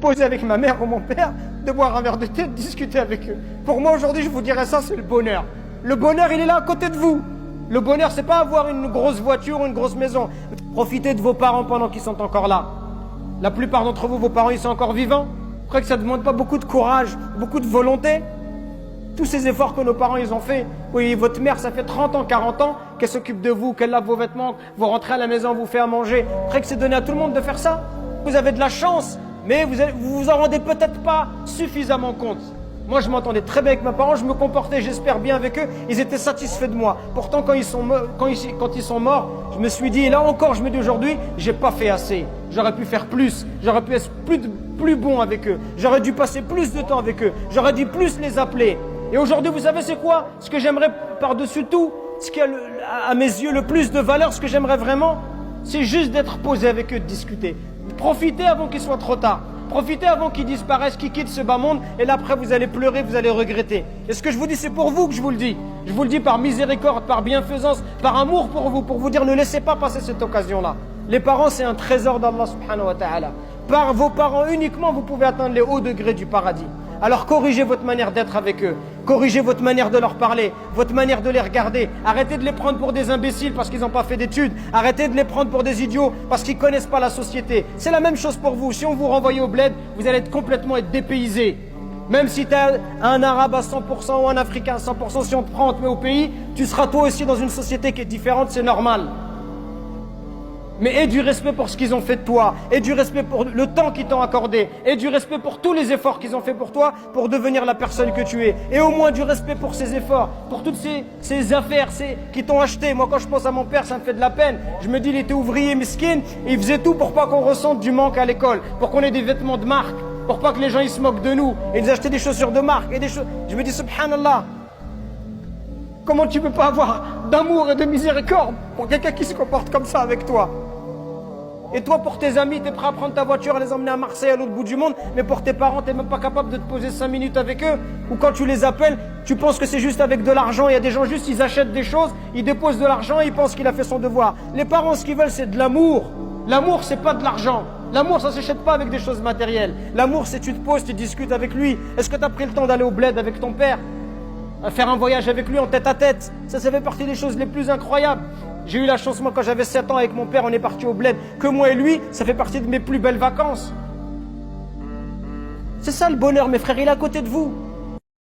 Poser avec ma mère ou mon père, de boire un verre de thé, de discuter avec eux. Pour moi, aujourd'hui, je vous dirais ça, c'est le bonheur. Le bonheur, il est là à côté de vous. Le bonheur, c'est pas avoir une grosse voiture ou une grosse maison. Profitez de vos parents pendant qu'ils sont encore là. La plupart d'entre vous, vos parents, ils sont encore vivants. Vous croyez que ça ne demande pas beaucoup de courage, beaucoup de volonté? Tous ces efforts que nos parents, ils ont fait. Oui, votre mère, ça fait 30 ans, 40 ans qu'elle s'occupe de vous, qu'elle lave vos vêtements, vous rentrez à la maison, vous fait à manger. Vous croyez que c'est donné à tout le monde de faire ça? Vous avez de la chance. Mais vous vous en rendez peut-être pas suffisamment compte. Moi, je m'entendais très bien avec mes parents, je me comportais, j'espère, bien avec eux. Ils étaient satisfaits de moi. Pourtant, quand ils sont morts, je me suis dit, et là encore, je me dis aujourd'hui, j'ai pas fait assez. J'aurais pu faire plus. J'aurais pu être plus bon avec eux. J'aurais dû passer plus de temps avec eux. J'aurais dû plus les appeler. Et aujourd'hui, vous savez, c'est quoi? Ce que j'aimerais par-dessus tout, ce qui a à mes yeux le plus de valeur, ce que j'aimerais vraiment, c'est juste d'être posé avec eux, de discuter. Profitez avant qu'il soit trop tard. Profitez avant qu'ils disparaissent, qu'ils quittent ce bas monde. Et là, après, vous allez pleurer, vous allez regretter. Et ce que je vous dis, c'est pour vous que je vous le dis. Je vous le dis par miséricorde, par bienfaisance, par amour pour vous dire ne laissez pas passer cette occasion-là. Les parents, c'est un trésor d'Allah subhanahu wa ta'ala. Par vos parents uniquement, vous pouvez atteindre les hauts degrés du paradis. Alors corrigez votre manière d'être avec eux. Corrigez votre manière de leur parler, votre manière de les regarder. Arrêtez de les prendre pour des imbéciles parce qu'ils n'ont pas fait d'études. Arrêtez de les prendre pour des idiots parce qu'ils ne connaissent pas la société. C'est la même chose pour vous. Si on vous renvoie au bled, vous allez complètement être dépaysé. Même si tu es un arabe à 100% ou un africain à 100%, si on te prend, on te met au pays, tu seras toi aussi dans une société qui est différente, c'est normal. Mais aie du respect pour ce qu'ils ont fait de toi, aie du respect pour le temps qu'ils t'ont accordé, aie du respect pour tous les efforts qu'ils ont fait pour toi, pour devenir la personne que tu es. Et au moins du respect pour ces efforts, pour toutes ces affaires qui t'ont acheté. Moi, quand je pense à mon père, ça me fait de la peine. Je me dis, il était ouvrier miskin, et il faisait tout pour pas qu'on ressente du manque à l'école, pour qu'on ait des vêtements de marque, pour pas que les gens ils se moquent de nous. Et ils achetaient des chaussures de marque et des choses. Je me dis, subhanallah, comment tu peux pas avoir d'amour et de miséricorde pour quelqu'un qui se comporte comme ça avec toi? Et toi, pour tes amis, t'es prêt à prendre ta voiture et les emmener à Marseille, à l'autre bout du monde, mais pour tes parents, t'es même pas capable de te poser 5 minutes avec eux? Ou quand tu les appelles, tu penses que c'est juste avec de l'argent. Il y a des gens juste, ils achètent des choses, ils déposent de l'argent et ils pensent qu'il a fait son devoir. Les parents, ce qu'ils veulent, c'est de l'amour. L'amour, c'est pas de l'argent. L'amour, ça s'achète pas avec des choses matérielles. L'amour, c'est tu te poses, tu discutes avec lui. Est-ce que tu as pris le temps d'aller au bled avec ton père? À faire un voyage avec lui en tête à tête? Ça fait partie des choses les plus incroyables. J'ai eu la chance, moi, quand j'avais 7 ans avec mon père, on est parti au bled. Que moi et lui, ça fait partie de mes plus belles vacances. C'est ça le bonheur, mes frères, il est à côté de vous.